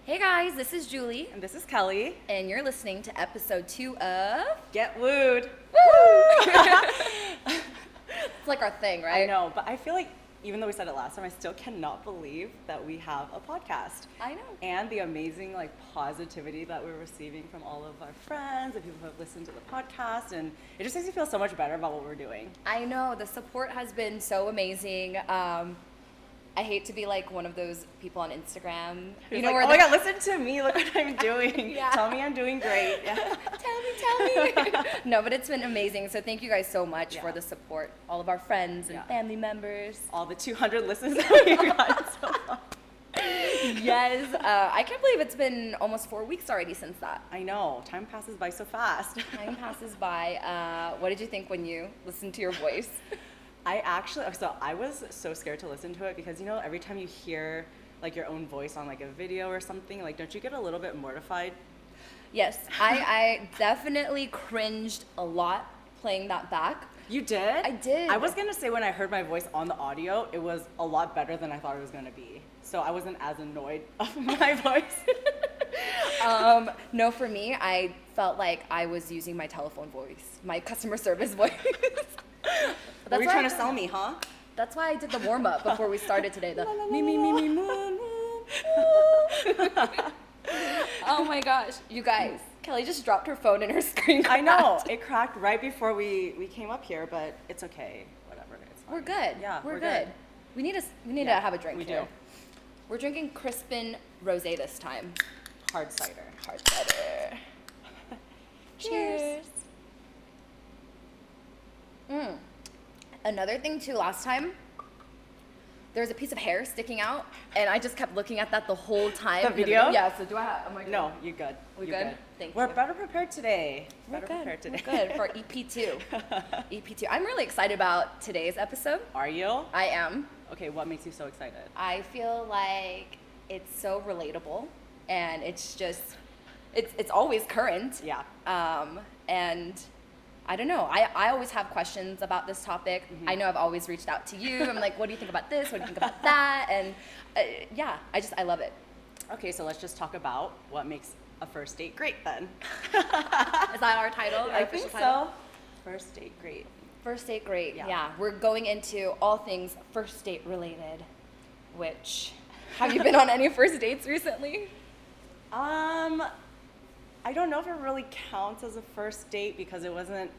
Hey guys, this is Julie. And this is Kelly. And you're listening to episode 2 of Get Wooed. Woo! It's like our thing, right? I know, but I feel like even though we said it last time, I still cannot believe that we have a podcast. I know. And the amazing positivity that we're receiving from all of our friends and people who have listened to the podcast, and it just makes me feel so much better about what we're doing. I know, the support has been so amazing. I hate to be like one of those people on Instagram. You know, oh my God, listen to me. Look what I'm doing. Yeah. Tell me I'm doing great. Yeah. Tell me. No, but it's been amazing. So thank you guys so much for the support. All of our friends and family members. All the 200 listens that we've gotten so far. Yes. I can't believe it's been almost 4 weeks already since that. I know. Time passes by so fast. Time passes by. What did you think when you listened to your voice? I was so scared to listen to it because, every time you hear your own voice on a video or something, don't you get a little bit mortified? Yes, I definitely cringed a lot playing that back. You did? I did. I was going to say when I heard my voice on the audio, it was a lot better than I thought it was going to be. So I wasn't as annoyed of my voice. No, for me, I felt like I was using my telephone voice, my customer service voice. Were you trying to sell me, huh? That's why I did the warm-up before we started today. The me, moo, moo. Oh my gosh. You guys, Kelly just dropped her phone and her screen cracked. I know. It cracked right before we came up here, but it's okay. Whatever. It's fine. We're good. Yeah, we're good. We need to have a drink here. We do. We're drinking Crispin rosé this time. Hard cider. Cheers. Another thing too, last time, there was a piece of hair sticking out, and I just kept looking at that the whole time. The video? Yeah, so do I have, am I good? No, you're good. We you're good? Thank We're you. better prepared today. We're good for EP2. EP2. I'm really excited about today's episode. Are you? I am. Okay, what makes you so excited? I feel like it's so relatable, and it's just, it's always current. Yeah. And I don't know. I always have questions about this topic. Mm-hmm. I know I've always reached out to you. I'm like, what do you think about this? What do you think about that? And I love it. Okay, so let's just talk about what makes a first date great then. Is that our title? I think so. First date great. First date great. Yeah. We're going into all things first date related. Which, have you been on any first dates recently? I don't know if it really counts as a first date because it wasn't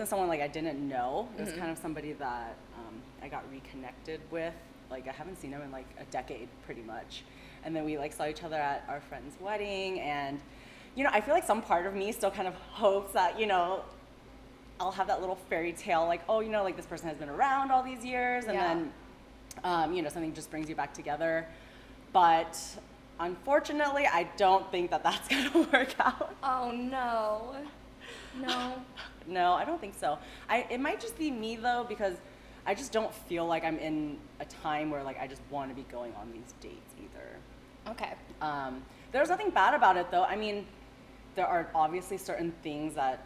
someone I didn't know. It was kind of somebody that I got reconnected with. I haven't seen him in a decade pretty much. And then we saw each other at our friend's wedding, and I feel like some part of me still kind of hopes that I'll have that little fairy tale this person has been around all these years, and then something just brings you back together. But unfortunately, I don't think that that's going to work out. Oh, no. No. No, I don't think so. It might just be me, though, because I just don't feel like I'm in a time where, I just want to be going on these dates either. Okay. There's nothing bad about it, though. I mean, there are obviously certain things that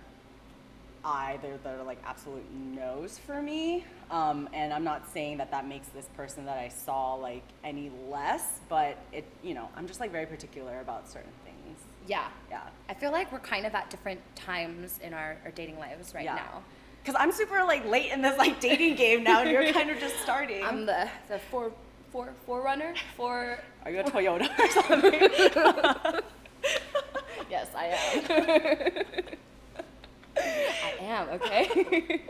are absolute no's for me. And I'm not saying that makes this person that I saw any less, but I'm just very particular about certain things. Yeah. Yeah. I feel like we're kind of at different times in our dating lives right now. Because I'm super late in this dating game now, and you're kind of just starting. I'm the forerunner for. Are you a Toyota or something? Yes, I am. I am, okay.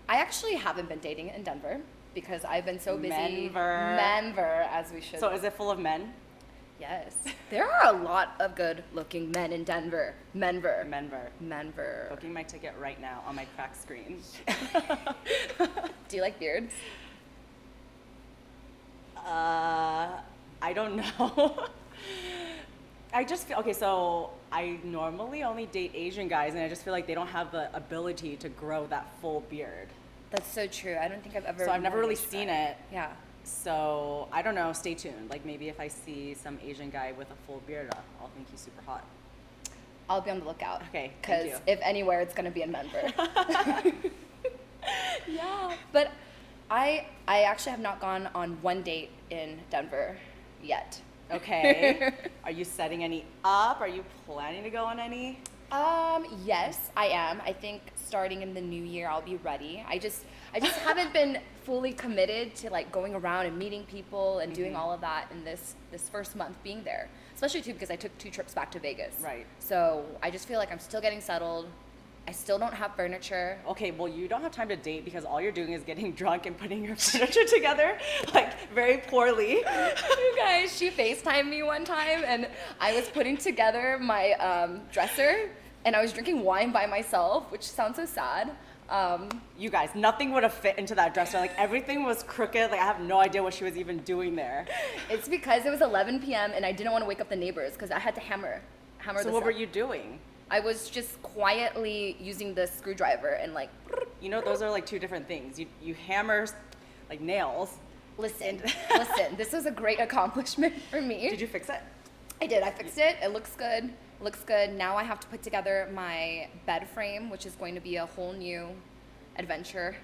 I actually haven't been dating in Denver because I've been so busy. Menver, as we should. So is it full of men? Yes. There are a lot of good-looking men in Denver. Menver. Booking my ticket right now on my cracked screen. Do you like beards? I don't know. I just feel, okay, so I normally only date Asian guys, and I just feel like they don't have the ability to grow that full beard. That's so true. I don't think I've ever. So I've never really seen it. Yeah. So I don't know. Stay tuned. Maybe if I see some Asian guy with a full beard, I'll think he's super hot. I'll be on the lookout. Okay. Because if anywhere, it's gonna be in Denver. Yeah. But I actually have not gone on one date in Denver yet. Okay. Are you setting any up? Are you planning to go on any? Yes, I am. I think starting in the new year, I'll be ready. I just haven't been fully committed to like going around and meeting people and doing all of that in this first month being there. Especially too because I took 2 trips back to Vegas. Right. So I just feel like I'm still getting settled. I still don't have furniture. Okay, well, you don't have time to date because all you're doing is getting drunk and putting your furniture together, like, very poorly. You guys, she FaceTimed me one time, and I was putting together my dresser, and I was drinking wine by myself, which sounds so sad. You guys, nothing would have fit into that dresser. Like, everything was crooked. Like, I have no idea what she was even doing there. It's because it was 11 p.m., and I didn't want to wake up the neighbors, because I had to hammer So what were you doing? I was just quietly using the screwdriver and like. You know, those are like 2 different things. You hammer like nails. Listen, this was a great accomplishment for me. Did you fix it? I did. I fixed it. It looks good. Now I have to put together my bed frame, which is going to be a whole new adventure.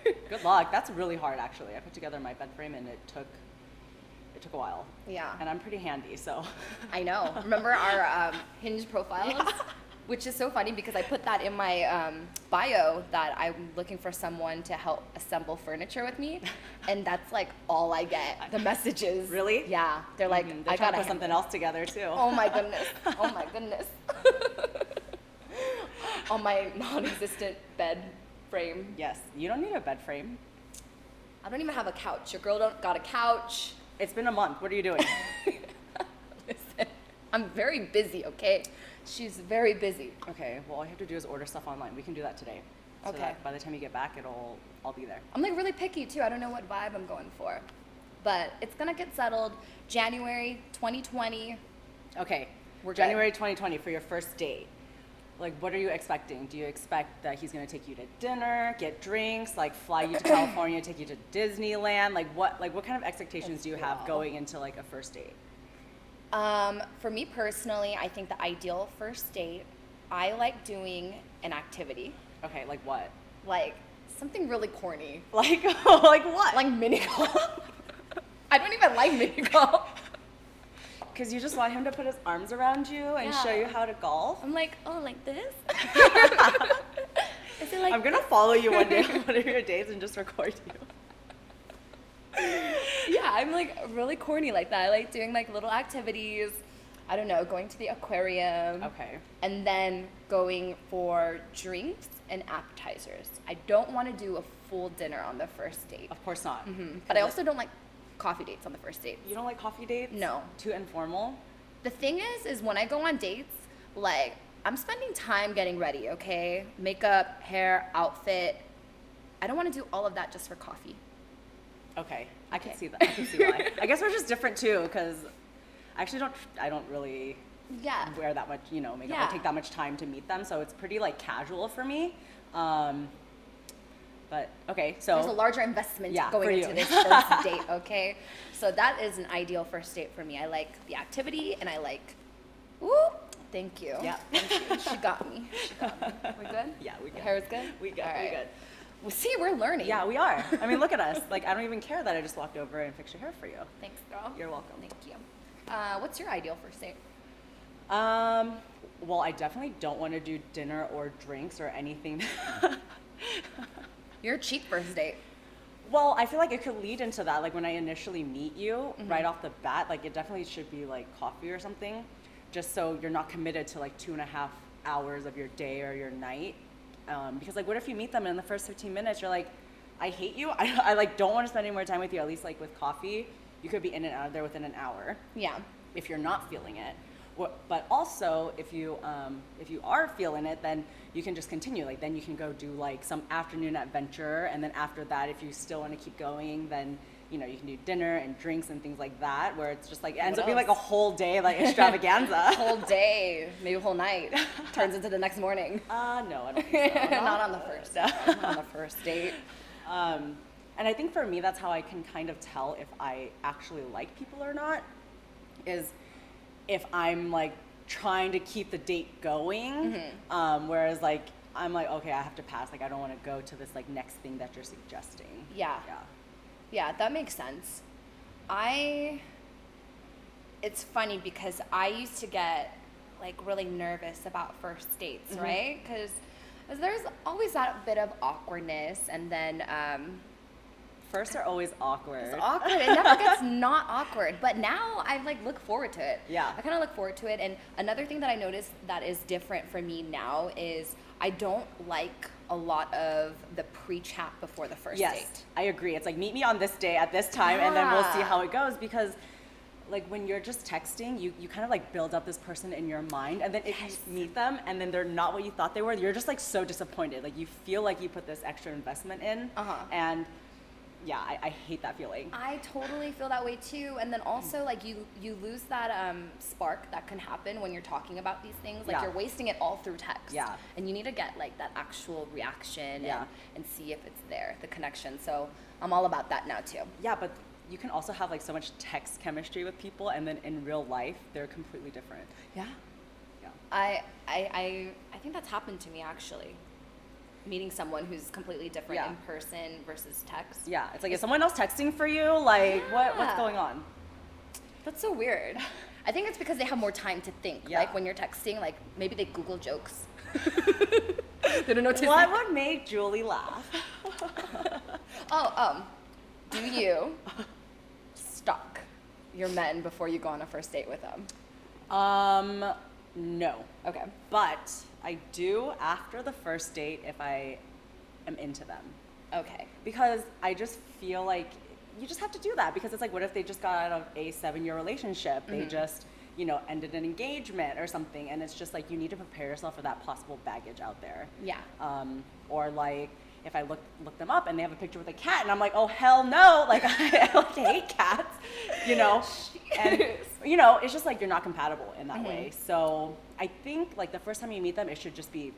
Good luck. That's really hard, actually. I put together my bed frame and it took a while. Yeah. And I'm pretty handy, so. I know. Remember our Hinge profiles? Yeah. Which is so funny because I put that in my bio that I'm looking for someone to help assemble furniture with me, and that's like all I get. The messages. Really? Yeah. They're like, I gotta put something else together too. Oh my goodness. Oh my goodness. On my non-existent bed frame. Yes. You don't need a bed frame. I don't even have a couch. Your girl don't got a couch. It's been a month. What are you doing? Listen, I'm very busy, okay? She's very busy. Okay, well, all you have to do is order stuff online. We can do that today. So Okay. that by the time you get back, I'll be there. I'm like really picky too. I don't know what vibe I'm going for. But it's gonna get settled January 2020. Okay, We're good. January 2020 for your first date. Like, what are you expecting? Do you expect that he's gonna take you to dinner, get drinks, like fly you to California, take you to Disneyland? Like what kind of expectations do you have going into like a first date? For me personally, I think the ideal first date, I like doing an activity. Okay, like what? Like something really corny. Like like what? Like mini golf. I don't even like mini golf. Because you just want him to put his arms around you and show you how to golf? I'm like, oh, like this? Is it like I'm going to follow you one day on one of your dates and just record you. Yeah, I'm like really corny like that. I like doing like little activities. I don't know, going to the aquarium. Okay. And then going for drinks and appetizers. I don't want to do a full dinner on the first date. Of course not. But I also don't like coffee dates on the first date. You don't like coffee dates? No. Too informal? The thing is when I go on dates, like I'm spending time getting ready, okay? Makeup, hair, outfit. I don't want to do all of that just for coffee. Okay, I can see that. I can see why. I guess we're just different too, because I don't really wear that much, makeup. Yeah. I take that much time to meet them, so it's pretty like casual for me. But okay, so there's a larger investment for going you. into this first date, okay? So that is an ideal first date for me. I like the activity and I like, thank you. Yeah. Thank you. She got me. We good? Yeah, we good. The hair is good? We good. All right. We good. Well, see, we're learning. Yeah, we are. I mean, look at us. Like, I don't even care that I just walked over and fixed your hair for you. Thanks, girl. You're welcome. Thank you. What's your ideal first date? Well, I definitely don't want to do dinner or drinks or anything. Your cheap first date. Well, I feel like it could lead into that. Like when I initially meet you, right off the bat, like it definitely should be like coffee or something, just so you're not committed to like 2.5 hours of your day or your night. Because like, what if you meet them and in the first 15 minutes, you're like, I hate you. I like don't want to spend any more time with you. At least like with coffee, you could be in and out of there within an hour. Yeah. If you're not feeling it. But also, if you are feeling it, then you can just continue. Like then you can go do like some afternoon adventure, and then after that, if you still want to keep going, then you can do dinner and drinks and things like that, where it's just like it ends up being like a whole day like extravaganza. Whole day, maybe a whole night, turns into the next morning. No, I don't think so. Not on the first. Not on the first date. And I think for me, that's how I can kind of tell if I actually like people or not, is if I'm like trying to keep the date going, whereas like I'm like, okay, I have to pass. Like I don't want to go to this like next thing that you're suggesting. Yeah. Yeah. Yeah, that makes sense. It's funny because I used to get like really nervous about first dates, right? Because there's always that bit of awkwardness, and then First are always awkward. it's awkward. It never gets not awkward. But now I like look forward to it. Yeah. I kind of look forward to it. And another thing that I noticed that is different for me now is I don't like a lot of the pre-chat before the first Yes, date. I agree. It's like, meet me on this day at this time, and then we'll see Yeah. how it goes. Because, like, when you're just texting, you kind of like build up this person in your mind, and then if Yes. you meet them and then they're not what you thought they were, you're just like so disappointed. Like, you feel like you put this extra investment in, and yeah, I hate that feeling. I totally feel that way too. And then also like you lose that spark that can happen when you're talking about these things. Like Yeah. you're wasting it all through text. Yeah. And you need to get like that actual reaction Yeah. and see if it's there, the connection. So I'm all about that now too. Yeah, but you can also have like so much text chemistry with people, and then in real life, they're completely different. Yeah. Yeah. I think that's happened to me actually. Meeting someone who's completely different Yeah. in person versus text. Yeah, it's like, is someone else texting for you? Like, what's Yeah. going on? That's so weird. I think it's because they have more time to think. Yeah. Like when you're texting, like maybe they Google jokes. They don't know what to What say. would make Julie laugh? Do you stalk your men before you go on a first date with them? No. Okay. But I do after the first date if I am into them. Okay. Because I just feel like you just have to do that, because it's like, what if they just got out of a 7-year relationship? They just, ended an engagement or something, and it's just like, you need to prepare yourself for that possible baggage out there. Yeah. Or like, if I look them up and they have a picture with a cat, and I'm like, oh hell no, like I like hate cats, and it's just like you're not compatible in that way. So I think like the first time you meet them, it should just be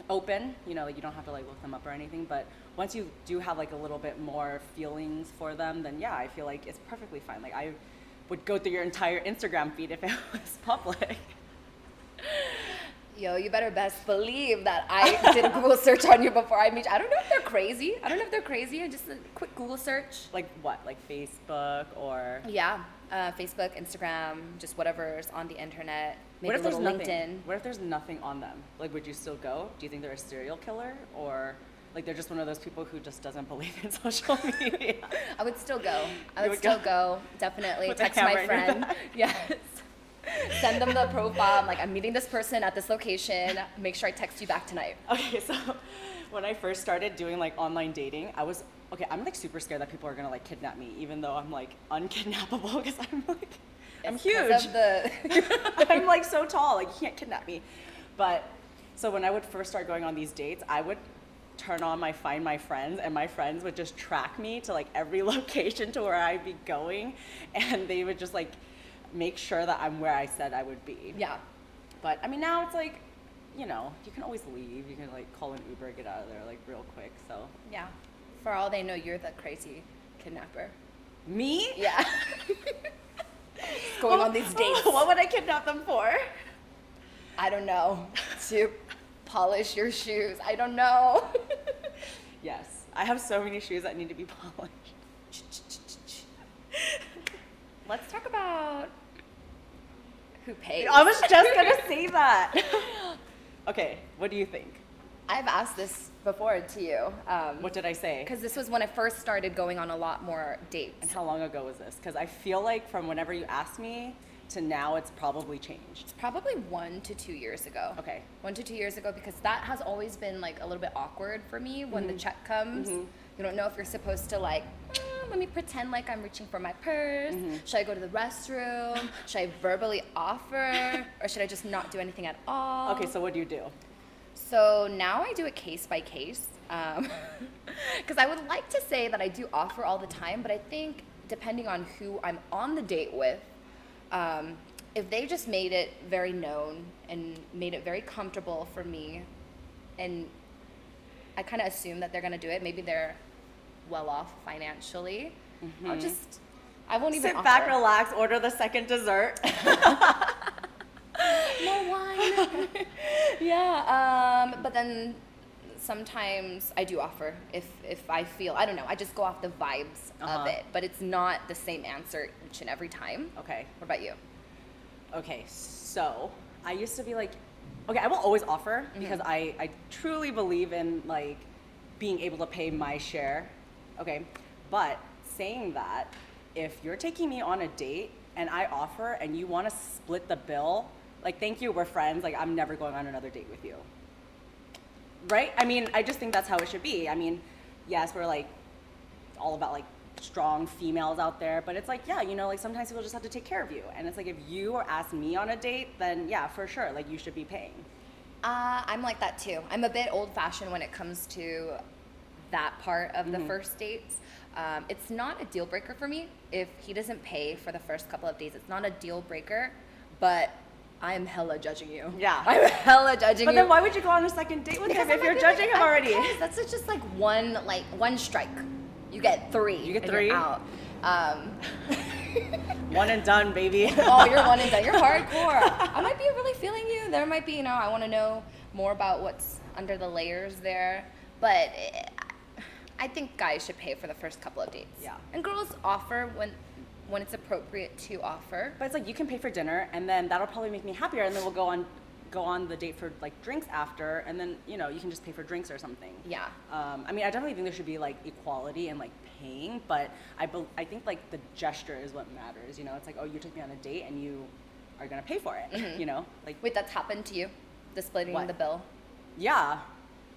open, like you don't have to like look them up or anything, but once you do have like a little bit more feelings for them, then yeah, I feel like it's perfectly fine. Like I would go through your entire Instagram feed if it was public. Yo, you better best believe that I did a Google search on you before I meet you. I don't know if they're crazy. Just a quick Google search. Like what? Like Facebook or? Yeah. Facebook, Instagram, just whatever's on the internet. Maybe What if a there's little nothing? LinkedIn. What if there's nothing on them? Like, would you still go? Do you think they're a serial killer, or like they're just one of those people who just doesn't believe in social media? I would still go. I You would would still go? go. Definitely. With a Text camera my in your friend. bag? Yes. Send them the profile. I'm like, I'm meeting this person at this location. Make sure I text you back tonight. Okay, so when I first started doing like online dating, I'm like super scared that people are gonna like kidnap me, even though I'm like unkidnappable because I'm It's huge. 'cause of the I'm like so tall, like you can't kidnap me. But so when I would first start going on these dates, I would turn on my Find My Friends, and my friends would just track me to like every location to where I'd be going, and they would just like make sure that I'm where I said I would be. yeah. But I mean, now it's like, you can always leave. You can like call an Uber, get out of there like real quick. So Yeah. For all they know, you're the crazy kidnapper. me? Yeah. Going on these dates. What would I kidnap them for? I don't know. To polish your shoes. I don't know. Yes, I have so many shoes that need to be polished. Let's talk about who pays. I was just gonna say that. Okay, what do you think? I've asked this before to you. What did I say? Because this was when I first started going on a lot more And dates. how long ago was this? Because I feel like from whenever you asked me to now, it's probably changed. Probably 1 to 2 years ago. Okay. 1 to 2 years ago, because that has always been like a little bit awkward for me when the check comes. You don't know if you're supposed to like, let me pretend like I'm reaching for my purse. Should I go to the restroom? Should I verbally offer? Or should I just not do anything at all? Okay, so what do you do? So now I do it case by case. Because I would like to say that I do offer all the time, but I think depending on who I'm on the date with, if they just made it very known and made it very comfortable for me, and I kind of assume that they're going to do it, maybe they're well off financially, I won't even Sit offer. back, relax, order the second dessert. More wine. Yeah, but then sometimes I do offer if I feel, I don't know, I just go off the vibes of it, but it's not the same answer each and every time. Okay. What about you? Okay, so I used to be like, okay, I will always offer because I truly believe in like being able to pay my share. Okay, but saying that, if you're taking me on a date and I offer and you want to split the bill, like, thank you, we're friends. Like, I'm never going on another date with you. Right? I mean, I just think that's how it should be. I mean, yes, we're like all about like strong females out there, but it's like, yeah, you know, like sometimes people just have to take care of you. And it's like, if you ask me on a date, then yeah, for sure, like you should be paying. I'm like that too. I'm a bit old fashioned when it comes to that part of the first dates. It's not a deal breaker for me if he doesn't pay for the first couple of days. It's not a deal breaker, but I'm hella judging you. Yeah. I'm hella judging you. But then why would you go on a second date with him if you're judging him already? That's just like one strike. You get 3. You get and 3? You're out. One and done, baby. Oh, you're one and done. You're hardcore. I might be really feeling you. There might be, you know, I want to know more about what's under the layers there. But I think guys should pay for the first couple of dates. Yeah. And girls offer when it's appropriate to offer. But it's like, you can pay for dinner, and then that'll probably make me happier, and then we'll go on the date for like drinks after, and then, you know, you can just pay for drinks or something. Yeah. I mean, I definitely think there should be like equality and like paying, but I think like the gesture is what matters. You know, it's like, oh, you took me on a date and you are gonna pay for it. You know, like. Wait, that's happened to you? The splitting the bill? Yeah,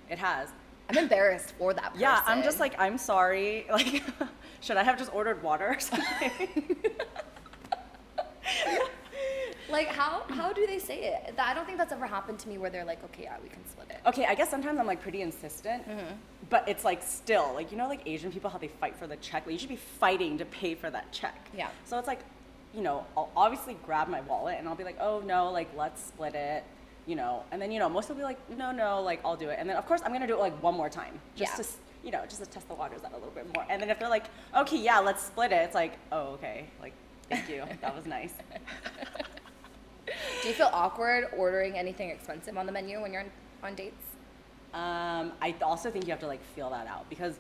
it has. I'm embarrassed for that person. Yeah, I'm just like, I'm sorry. Like, should I have just ordered water or something? Like, how do they say it? I don't think that's ever happened to me where they're like, okay, yeah, we can split it. Okay, I guess sometimes I'm like pretty insistent, but it's like still, like, you know, like Asian people, how they fight for the check. Like, you should be fighting to pay for that check. Yeah. So it's like, you know, I'll obviously grab my wallet and I'll be like, oh no, like, let's split it, you know. And then, you know, most will be like, no, like, I'll do it. And then of course I'm gonna do it like one more time, just to, you know, just to test the waters out a little bit more. And then if they're like, okay, yeah, let's split it, it's like, oh, okay, like, thank you, that was nice. Do you feel awkward ordering anything expensive on the menu when you're on dates? I also think you have to like feel that out, because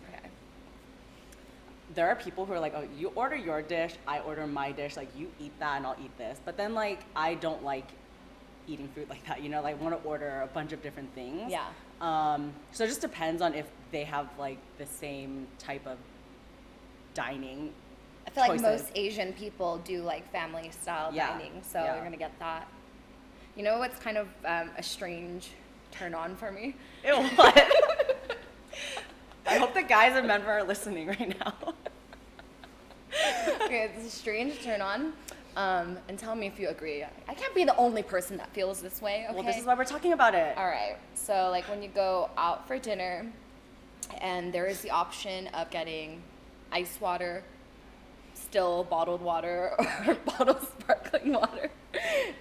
there are people who are like, oh, you order your dish, I order my dish, like you eat that and I'll eat this. But then like, I don't like eating food like that, you know, like I want to order a bunch of different things. Yeah. So it just depends on if they have like the same type of dining. I feel choices. like most Asian people do like family style dining, so you're gonna get that. You know what's kind of a strange turn on for me? Ew, what? I hope the guys in Denver are listening right now. Okay, it's a strange turn on. And tell me if you agree. I can't be the only person that feels this way, okay? Well, this is why we're talking about it. All right. So, like, when you go out for dinner, and there is the option of getting ice water, still bottled water, or bottled sparkling water,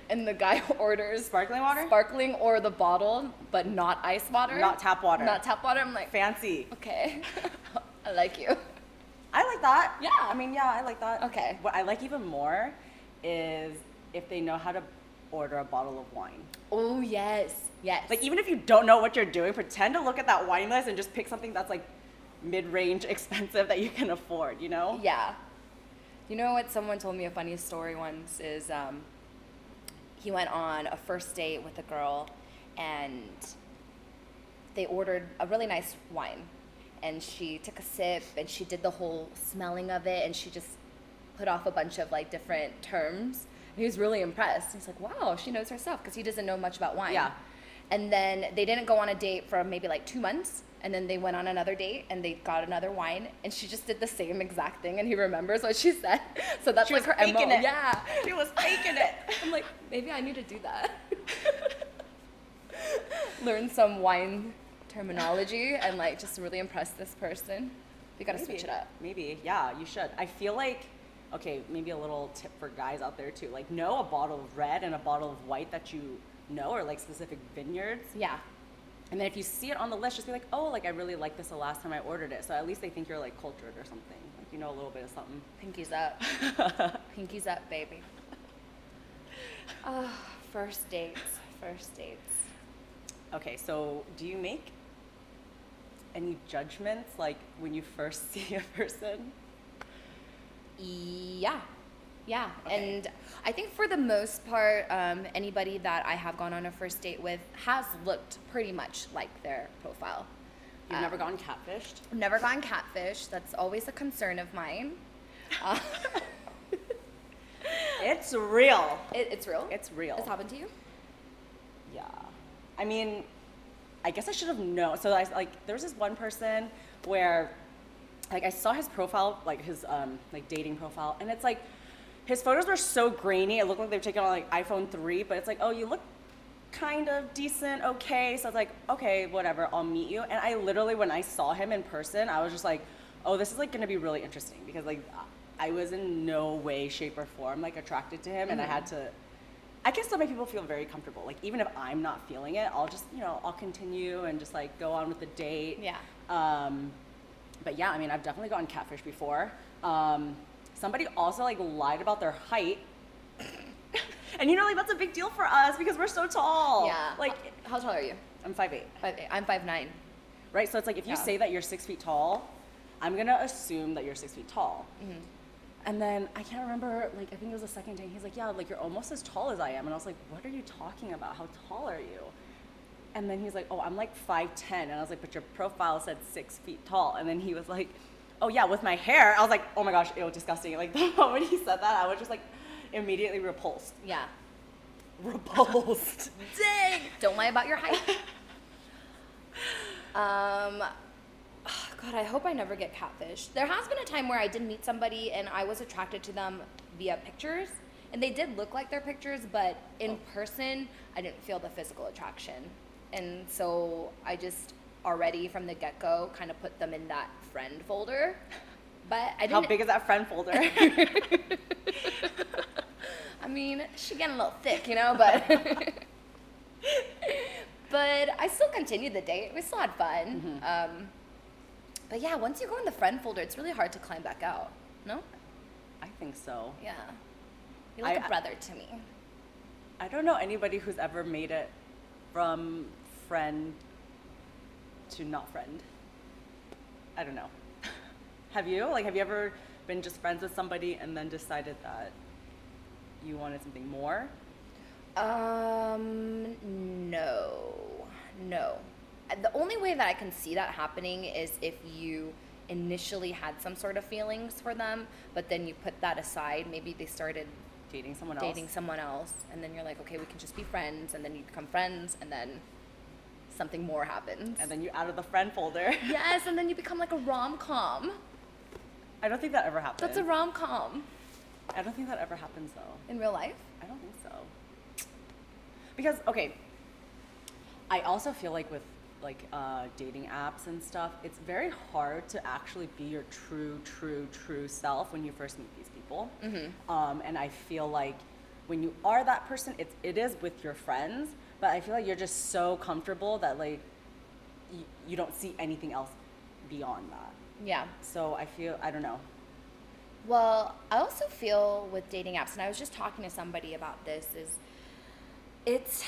and the guy orders Sparkling water? sparkling or the bottled, but not ice water. Not tap water. Not tap water. I'm like, Fancy. okay, I like you. I like that. Yeah. I mean, yeah, I like that. Okay. What I like even more is if they know how to order a bottle of wine. Oh, yes. Yes. Like, even if you don't know what you're doing, pretend to look at that wine list and just pick something that's like mid-range expensive that you can afford, you know? Yeah. You know what? Someone told me a funny story once is he went on a first date with a girl and they ordered a really nice wine. And she took a sip and she did the whole smelling of it and she just put off a bunch of like different terms. And he was really impressed. He's like, wow, she knows her stuff, because he doesn't know much about wine. Yeah. And then they didn't go on a date for maybe like 2 months. And then they went on another date and they got another wine and she just did the same exact thing and he remembers what she said. So that's She like was her faking MO. it. Yeah. She was faking it. I'm like, maybe I need to do that. Learn some wine terminology and like just really impress this person. You gotta switch it up. Maybe, yeah, you should. I feel like, okay, maybe a little tip for guys out there too. Like, know a bottle of red and a bottle of white that you know are like specific vineyards. Yeah. And then if you see it on the list, just be like, oh, like I really liked this the last time I ordered it. So at least they think you're like cultured or something. Like, you know a little bit of something. Pinkies up. Pinkies up, baby. First dates. First dates. Okay, so do you make any judgments, like when you first see a person? Yeah. Yeah. Okay. And I think for the most part, anybody that I have gone on a first date with has looked pretty much like their profile. You've never gotten catfished? I've never gotten catfish. That's always a concern of mine. It's real. It's real? It's real. It's happened to you? Yeah. I mean, I guess I should have known. So there was this one person where like I saw his profile, like his like dating profile, and it's like his photos were so grainy. It looked like they were taken on like iPhone 3, but it's like, oh, you look kind of decent, okay. So I was like, okay, whatever, I'll meet you. And I literally, when I saw him in person, I was just like, oh, this is like gonna be really interesting, because like I was in no way, shape, or form like attracted to him, and I can still make people feel very comfortable. Like even if I'm not feeling it, I'll just, I'll continue and just like go on with the date. Yeah. But yeah, I mean, I've definitely gotten catfish before. Somebody also like lied about their height. And like that's a big deal for us because we're so tall. Yeah. Like, how tall are you? I'm 5'8". 5'8". I'm 5'9". Right? So it's like if you say that you're 6 feet tall, I'm gonna assume that you're 6 feet tall. Mm-hmm. And then I can't remember, like I think it was the second day, he's like, yeah, like you're almost as tall as I am. And I was like, what are you talking about? How tall are you? And then he's like, oh, I'm like 5'10". And I was like, but your profile said 6 feet tall. And then he was like, oh yeah, with my hair. I was like, oh my gosh, ew, disgusting. Like the moment he said that, I was just like immediately repulsed. Yeah. Repulsed. Dang! Don't lie about your height. God, I hope I never get catfished. There has been a time where I did meet somebody and I was attracted to them via pictures, and they did look like their pictures, but in person, I didn't feel the physical attraction. And so I just already from the get-go kind of put them in that friend folder. But I didn't. How big is that friend folder? I mean, she getting a little thick, but but I still continued the date. We still had fun. Mm-hmm. But yeah, once you go in the friend folder, it's really hard to climb back out. No? I think so. Yeah. You're like a brother to me. I don't know anybody who's ever made it from friend to not friend. I don't know. Have you? Like, have you ever been just friends with somebody and then decided that you wanted something more? No. The only way that I can see that happening is if you initially had some sort of feelings for them, but then you put that aside. Maybe they started dating someone else, and then you're like, okay, we can just be friends, and then you become friends, and then something more happens. And then you're out of the friend folder. Yes, and then you become like a rom-com. I don't think that ever happens. That's a rom-com. I don't think that ever happens, though. In real life? I don't think so. Because, okay, I also feel like with dating apps and stuff, it's very hard to actually be your true self when you first meet these people. Mm-hmm. And I feel like when you are that person, it is with your friends, but I feel like you're just so comfortable that like you don't see anything else beyond that. Yeah. So I don't know. Well, I also feel with dating apps, and I was just talking to somebody about this, it's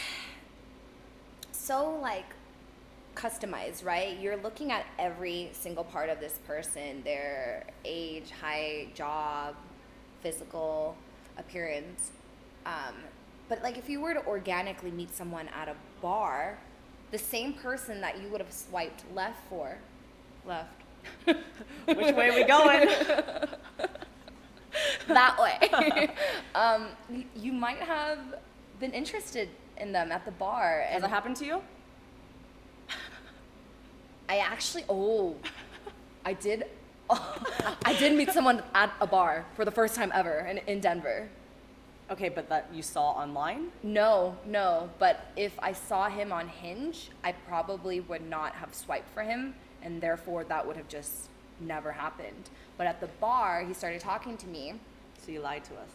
so like customized, right? You're looking at every single part of this person, their age, height, job, physical appearance. But like if you were to organically meet someone at a bar, the same person that you would have swiped left. Which way are we going? That way. You might have been interested in them at the bar. Has that happened to you? I did meet someone at a bar for the first time ever in Denver. Okay, but that you saw online? No, but if I saw him on Hinge, I probably would not have swiped for him, and therefore that would have just never happened. But at the bar, he started talking to me. So you lied to us.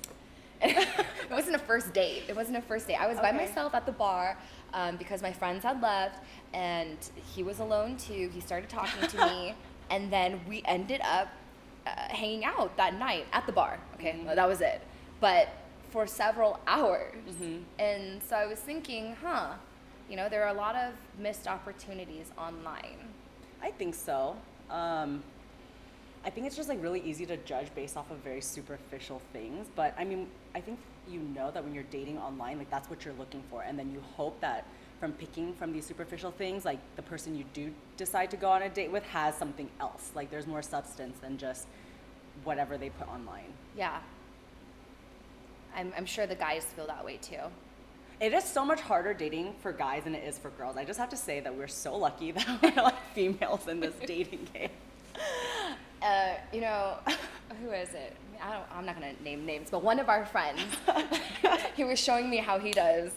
It wasn't a first date. I was by myself at the bar because my friends had left, and he was alone too. He started talking to me, and then we ended up hanging out that night at the bar. Okay, Mm-hmm. well, that was it. But for several hours. Mm-hmm. And so I was thinking, there are a lot of missed opportunities online. I think so. I think it's just like really easy to judge based off of very superficial things. But I mean, I think you know that when you're dating online, like that's what you're looking for. And then you hope that from picking from these superficial things, like the person you do decide to go on a date with has something else. Like there's more substance than just whatever they put online. Yeah. I'm sure the guys feel that way too. It is so much harder dating for guys than it is for girls. I just have to say that we're so lucky that we're like females in this dating game. You know, who is it? I'm not gonna name names, but one of our friends, he was showing me how he does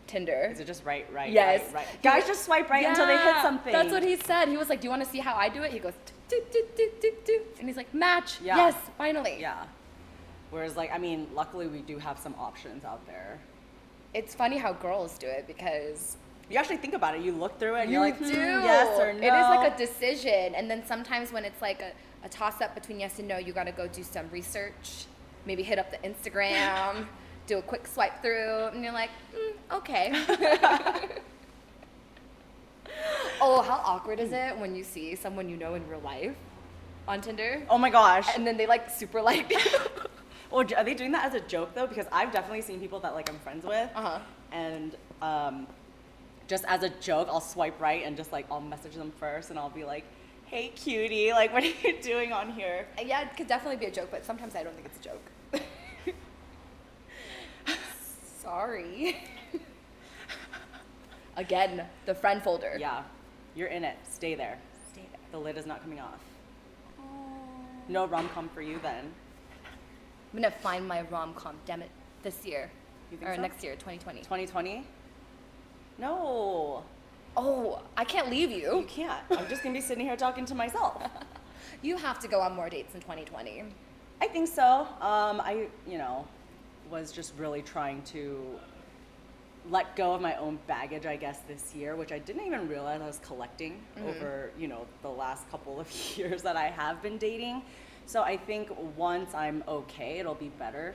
Tinder. Is it just right? Yes. Right. Guys just swipe right until they hit something. That's what he said. He was like, "Do you want to see how I do it?" He goes, "Do, do, do, do, do," and he's like, "Match." Yeah. Yes, finally. Yeah. Whereas, like, I mean, luckily we do have some options out there. It's funny how girls do it because You actually think about it. You look through it and you you're like, do. yes or no. It is like a decision, and then sometimes when it's like a toss up between yes and no, you got to go do some research. Maybe hit up the Instagram, do a quick swipe through, and you're like, okay. Oh, how awkward is it when you see someone you know in real life on Tinder? Oh my gosh. And then they like super like you. Well, are they doing that as a joke though? Because I've definitely seen people that like I'm friends with, Uh-huh. and just as a joke, I'll swipe right and just like I'll message them first, and I'll be like, "Hey, cutie, like what are you doing on here?" Yeah, it could definitely be a joke, but sometimes I don't think it's a joke. Sorry. Again, the friend folder. Yeah, you're in it. Stay there. Stay there. The lid is not coming off. No rom-com for you then. I'm gonna find my rom-com, damn it, this year. You think Or so? next year, 2020. 2020? No, Oh, I can't leave you you. can't. I'm just gonna be sitting here talking to myself. You have to go on more dates in 2020. I think so. I, was just really trying to let go of my own baggage, I guess, this year, which I didn't even realize I was collecting over, the last couple of years that I have been dating. So I think once I'm okay, it'll be better,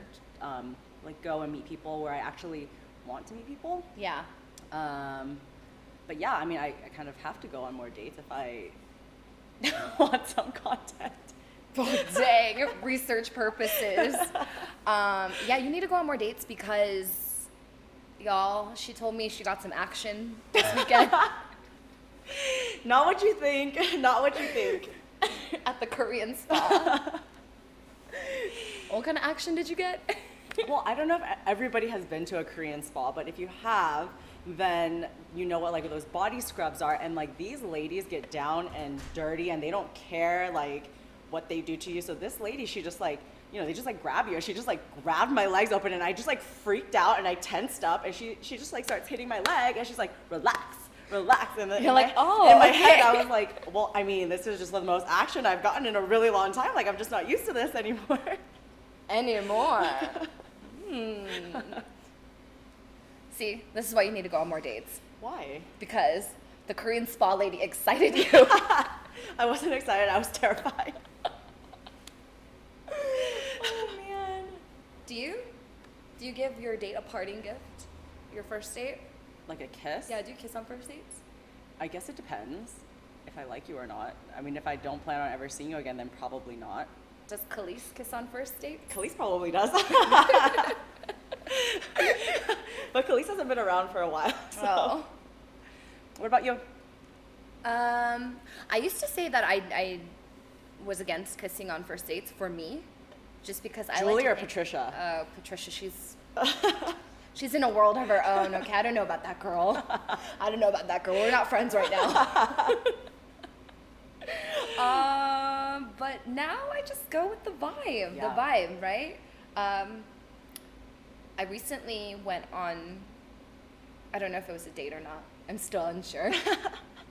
go and meet people where I actually want to meet people. Yeah. But yeah, I mean, I kind of have to go on more dates if I want some content. Oh, dang, research purposes. Yeah, you need to go on more dates because, y'all, she told me she got some action this weekend. Not what you think. Not what you think. At the Korean spa. What kind of action did you get? Well, I don't know if everybody has been to a Korean spa, but if you have, then you know what like those body scrubs are, and like these ladies get down and dirty and they don't care like what they do to you. So this lady, she just like, they just like grab you. She just like grabbed my legs open and I just like freaked out and I tensed up, and she just like starts hitting my leg and she's like, relax. And then You're like, in my head, I okay. was like, well, I mean, this is just the most action I've gotten in a really long time. Like, I'm just not used to this anymore. Anymore. See, this is why you need to go on more dates. Why? Because the Korean spa lady excited you. I wasn't excited. I was terrified. Oh, man. Do you give your date a parting gift? Your first date? Like a kiss? Yeah, do you kiss on first dates? I guess it depends if I like you or not. I mean, if I don't plan on ever seeing you again, then probably not. Does Khalees kiss on first dates? Khalees probably does. But Khalees hasn't been around for a while. So. Oh. What about you? I used to say that I was against kissing on first dates for me, just because I Julie like or Patricia? Patricia, she's in a world of her own. Okay, I don't know about that girl. We're not friends right now. But now I just go with the vibe. Yeah. The vibe, right? I recently went on, I don't know if it was a date or not. I'm still unsure.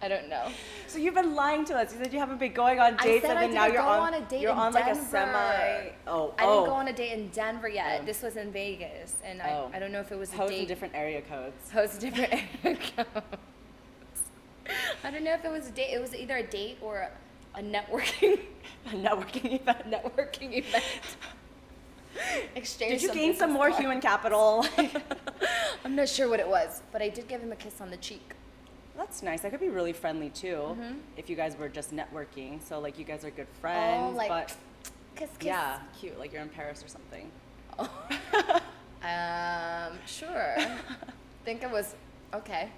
I don't know. So you've been lying to us. You said you haven't been going on dates, and then now you're on a date you're in on Denver. like a semi. Oh, I didn't go on a date in Denver yet. Oh. This was in Vegas, and Oh. I don't know if it was a Host date. in different area codes. Host different area codes. I don't know if it was a date. It was either a date or a networking A networking event. networking event. Exchange. Did you some gain some business more cards. human capital? I'm not sure what it was, but I did give him a kiss on the cheek. That's nice. That could be really friendly too, if you guys were just networking. So like you guys are good friends, like, but kiss. yeah, cute. Like you're in Paris or something. Sure. Think it was okay.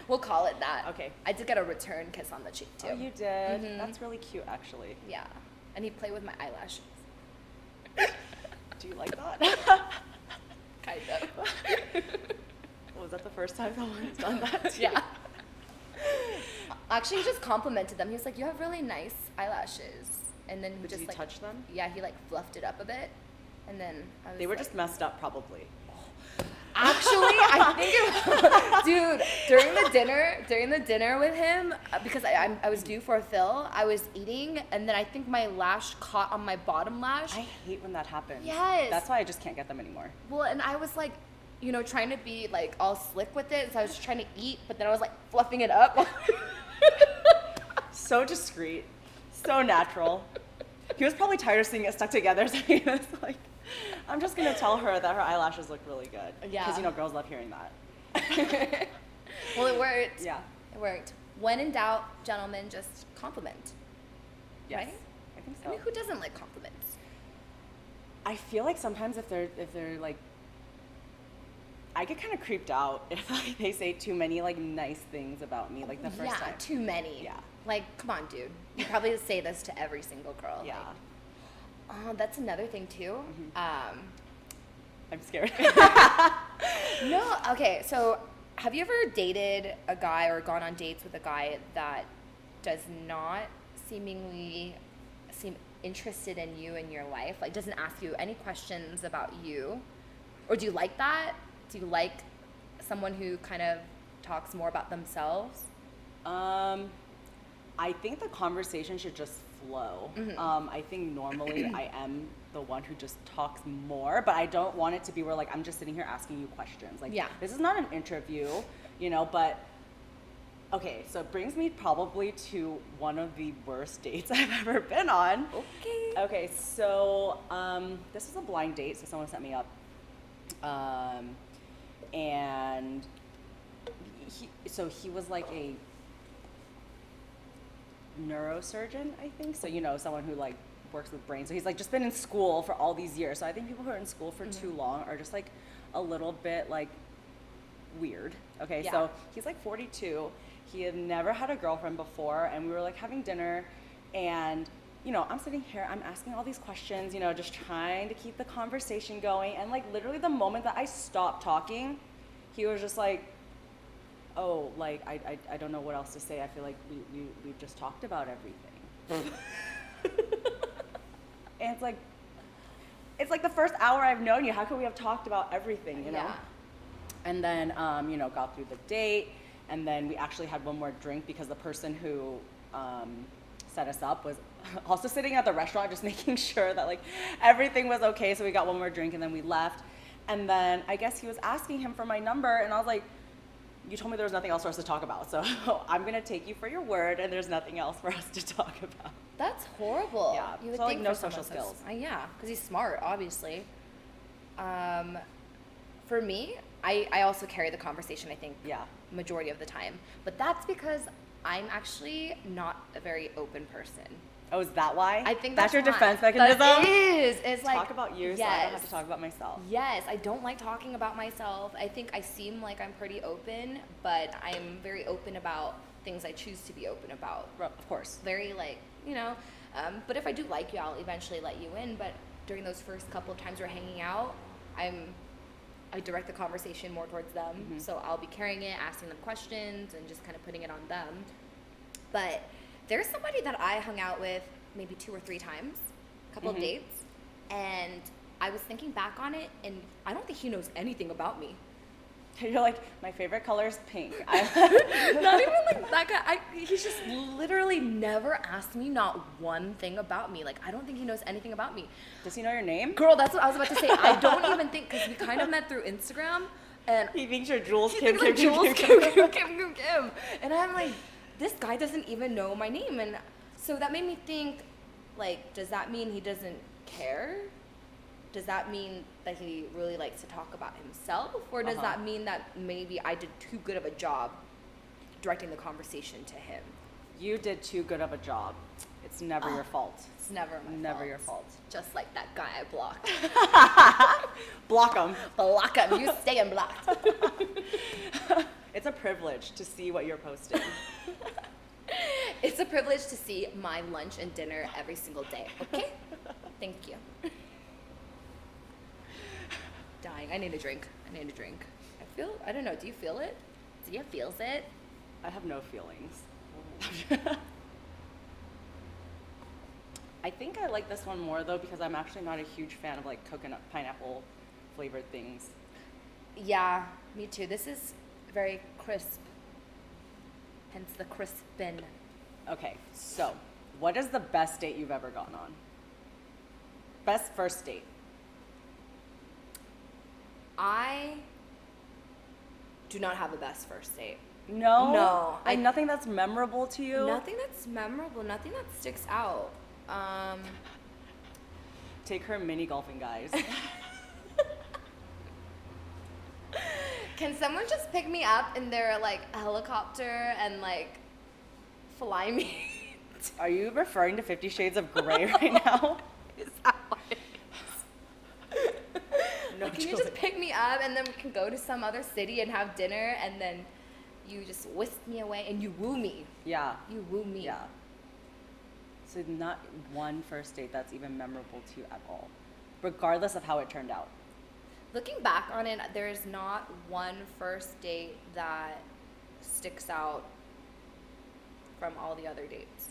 We'll call it that. Okay. I did get a return kiss on the cheek too. Oh, you did? That's really cute, actually. Yeah, and he played with my eyelashes. Do you like that? Kind of. Was that the first time someone's done that to you? Yeah. Actually, he just complimented them. He was like, "You have really nice eyelashes," and then he Did just you like touch them? Yeah, he like fluffed it up a bit, and then I was They were like, just messed up, probably. Actually, I think dude, during the dinner with him, because I was due for a fill, I was eating, and then I think my lash caught on my bottom lash. I hate when that happens. Yes. That's why I just can't get them anymore. Well, and I was like, trying to be like all slick with it, so I was just trying to eat, but then I was like fluffing it up. So discreet, so natural. He was probably tired of seeing it stuck together, so he was like, I'm just gonna tell her that her eyelashes look really good. Yeah. Because girls love hearing that. Well, it worked. Yeah. It worked. When in doubt, gentlemen, just compliment. Yes. Right? I think I so. mean, who doesn't like compliments? I feel like sometimes if they're like, I get kind of creeped out if like they say too many like nice things about me like the first time. Too many. Yeah. Like, come on, dude. You probably say this to every single girl. Yeah. Like, oh, that's another thing too. I'm scared. No, okay. So, have you ever dated a guy or gone on dates with a guy that does not seem interested in you in your life? Like, doesn't ask you any questions about you, or do you like that? Do you like someone who kind of talks more about themselves? I think the conversation should just flow. I think normally I am the one who just talks more, but I don't want it to be where like I'm just sitting here asking you questions. Like, this is not an interview, but okay, so it brings me probably to one of the worst dates I've ever been on. Okay, so this was a blind date, so someone set me up. And he was like a neurosurgeon, I think. So, someone who like works with brains. So he's like just been in school for all these years. So I think people who are in school for too long are just like a little bit like weird. Okay, so he's like 42. He had never had a girlfriend before, and we were like having dinner, and I'm sitting here, I'm asking all these questions, just trying to keep the conversation going. And like literally the moment that I stopped talking, he was just like, oh, like, I don't know what else to say. I feel like we've just talked about everything. And it's like the first hour I've known you. How could we have talked about everything, Yeah. And then, got through the date. And then we actually had one more drink because the person who set us up was also sitting at the restaurant just making sure that like everything was okay. So we got one more drink and then we left. And then I guess he was asking him for my number, and I was like, you told me there was nothing else for us to talk about, so I'm gonna take you for your word, and there's nothing else for us to talk about. That's horrible. Yeah. You would So, think like, no for someone social skills. Yeah, because he's smart, obviously. For me, I also carry the conversation, I think, majority of the time. But that's because I'm actually not a very open person. Oh, is that why? I think that's your why. defense mechanism? That is. It's like talk about you, so I don't have to talk about myself. Yes, I don't like talking about myself. I think I seem like I'm pretty open, but I'm very open about things I choose to be open about. Of course. Very like, but if I do like you, I'll eventually let you in. But during those first couple of times we're hanging out, I direct the conversation more towards them. So I'll be carrying it, asking them questions, and just kind of putting it on them. But there's somebody that I hung out with maybe 2 or 3 times, a couple of dates, and I was thinking back on it, and I don't think he knows anything about me. You're like, my favorite color is pink. Not even like that guy. He's just literally never asked me not one thing about me. Like, I don't think he knows anything about me. Does he know your name? Girl, that's what I was about to say. I don't even think, because we kind of met through Instagram, and He thinks you're Jules he Kim thinks Kim like Kim Jules Kim. Kim. And I'm like, this guy doesn't even know my name. And so that made me think, like, does that mean he doesn't care? Does that mean that he really likes to talk about himself? Or does that mean that maybe I did too good of a job directing the conversation to him. You did too good of a job. It's never your fault. It's never my fault. Never your fault. Just like that guy I blocked. Block him. Block him. You stay unblocked. It's a privilege to see what you're posting. It's a privilege to see my lunch and dinner every single day. Okay? Thank you. Dying. I need a drink. I don't know. Do you feel it? Do you feels it? I have no feelings. I think I like this one more though because I'm actually not a huge fan of like coconut pineapple flavored things. Yeah, me too. This is very crisp. Hence the crispin. Okay, so what is the best date you've ever gone on? Best first date. I do not have a best first date. No? No. Like nothing that's memorable to you? Nothing that's memorable. Nothing that sticks out. Take her mini golfing, guys. Can someone just pick me up in their like helicopter and like fly me? Are you referring to 50 Shades of Grey right now? Is that what it is? No, Can you just pick me up and then we can go to some other city and have dinner and then you just whisk me away and you woo me. Yeah. You woo me. Yeah. So not one first date that's even memorable to you at all, regardless of how it turned out. Looking back on it, there's not one first date that sticks out from all the other dates.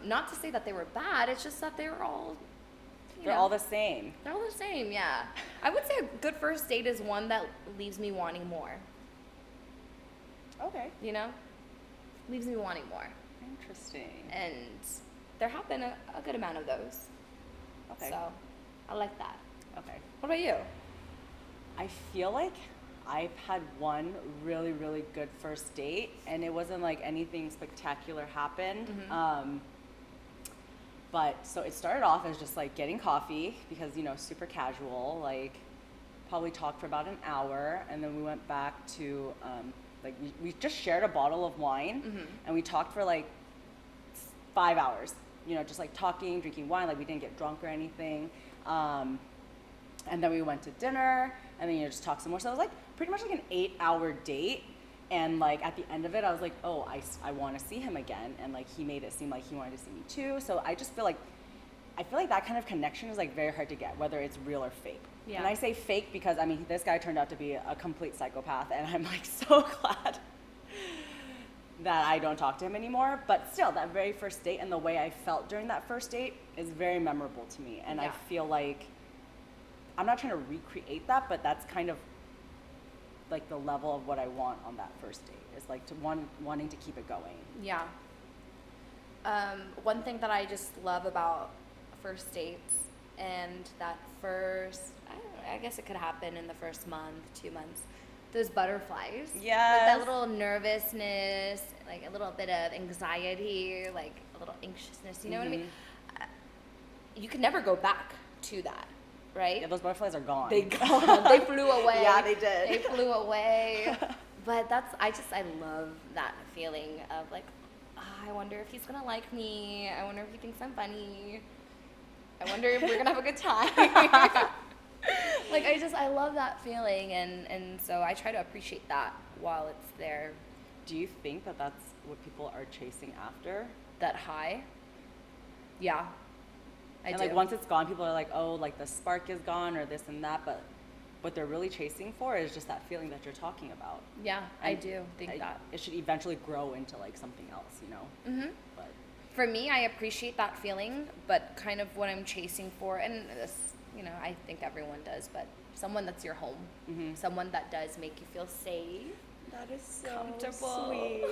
Not to say that they were bad, it's just that they were all, They're all the same. They're all the same, yeah. I would say a good first date is one that leaves me wanting more. Okay. You know? Leaves me wanting more. Interesting. And there have been a good amount of those. Okay. So, I like that. Okay. What about you? I feel like I've had one really, really good first date, and it wasn't like anything spectacular happened. Mm-hmm. But so it started off as just like getting coffee because, super casual, like probably talked for about an hour, and then we went back to, we just shared a bottle of wine, Mm-hmm. and we talked for like 5 hours, just like talking, drinking wine, like we didn't get drunk or anything. And then we went to dinner, and then just talked some more. So it was like pretty much like an 8-hour date. And like at the end of it, I was like, oh, I want to see him again. And like he made it seem like he wanted to see me too. So I just feel like that kind of connection is like very hard to get, whether it's real or fake. Yeah. And I say fake because this guy turned out to be a complete psychopath, and I'm like so glad that I don't talk to him anymore. But still, that very first date and the way I felt during that first date is very memorable to me. And Yeah. I feel like I'm not trying to recreate that, but that's kind of like the level of what I want on that first date is like wanting to keep it going. Yeah. One thing that I just love about first dates and that first, I guess it could happen in the first month, 2 months, those butterflies. Yes. Like that little nervousness, like a little bit of anxiety, like a little anxiousness, you know what I mean? You can never go back to that, right? Yeah, those butterflies are gone. They flew away. Yeah, they did. They flew away. But I love that feeling of like, I wonder if he's gonna like me. I wonder if he thinks I'm funny. I wonder if we're gonna have a good time. Like I love that feeling, and so I try to appreciate that while it's there. Do you think that that's what people are chasing after? That high. Yeah. I And do. like once it's gone, people are like, oh, like the spark is gone or this and that, but what they're really chasing for is just that feeling that you're talking about. Yeah, I And do think that. it should eventually grow into like something else, Mm-hmm. But For me, I appreciate that feeling, but kind of what I'm chasing for, and this, I think everyone does, but someone that's your home, someone that does make you feel safe. that is so Comfortable. sweet.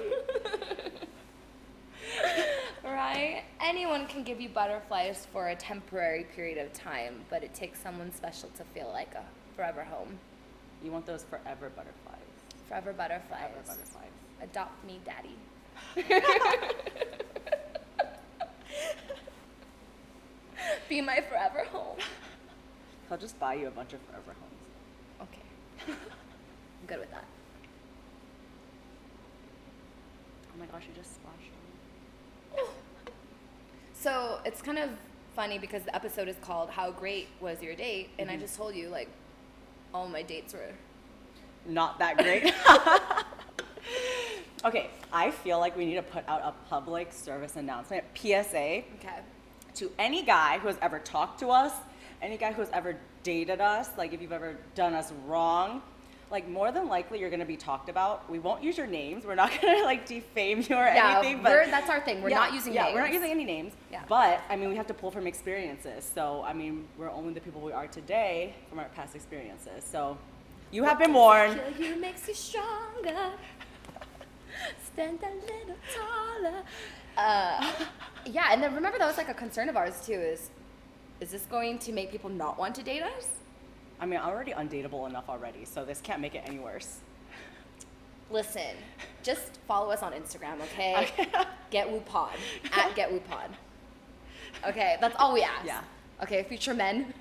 Right? Anyone can give you butterflies for a temporary period of time, but it takes someone special to feel like a forever home. You want those forever butterflies. Forever butterflies. Forever butterflies. Adopt me, daddy. Be my forever home. I'll just buy you a bunch of forever homes. Okay. I'm good with that. Oh my gosh, you just splashed on me. So it's kind of funny because the episode is called How Great Was Your Date? And I just told you, like, all my dates were not that great. Okay, I feel like we need to put out a public service announcement, PSA, okay. to any guy who has ever talked to us, any guy who has ever dated us, like if you've ever done us wrong, like more than likely you're gonna be talked about. We won't use your names. We're not gonna like defame you or anything. But that's our thing. We're not using names. Yeah, we're not using any names. Yeah. But I mean, we have to pull from experiences. So I mean, we're only the people we are today from our past experiences. So you have been warned. Kill you makes you stronger. Stand a little taller. Yeah, and then remember that was like a concern of ours too. Is this going to make people not want to date us? I mean, I'm already undateable enough already, so this can't make it any worse. Listen, just follow us on Instagram, okay? GetWooPod, at GetWooPod. Okay, that's all we ask. Yeah. Okay, future men.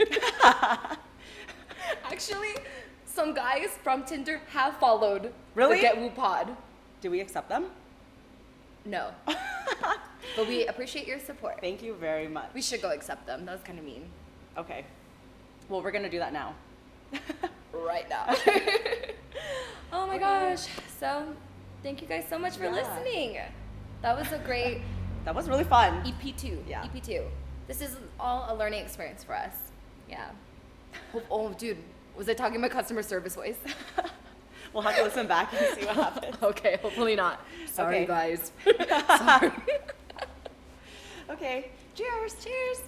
Actually, some guys from Tinder have followed Really? the GetWooPod. Do we accept them? No. But we appreciate your support. Thank you very much. We should go accept them. That was kind of mean. Okay. Well, we're gonna do that now. Right now. Oh my gosh. So, thank you guys so much for listening. That was a great That was really fun. EP2. Yeah. EP2. This is all a learning experience for us. Yeah. Oh, dude. Was I talking my customer service voice? We'll have to listen back and see what happens. Okay, hopefully not. Sorry, Okay. guys. Sorry. Okay. Cheers. Cheers.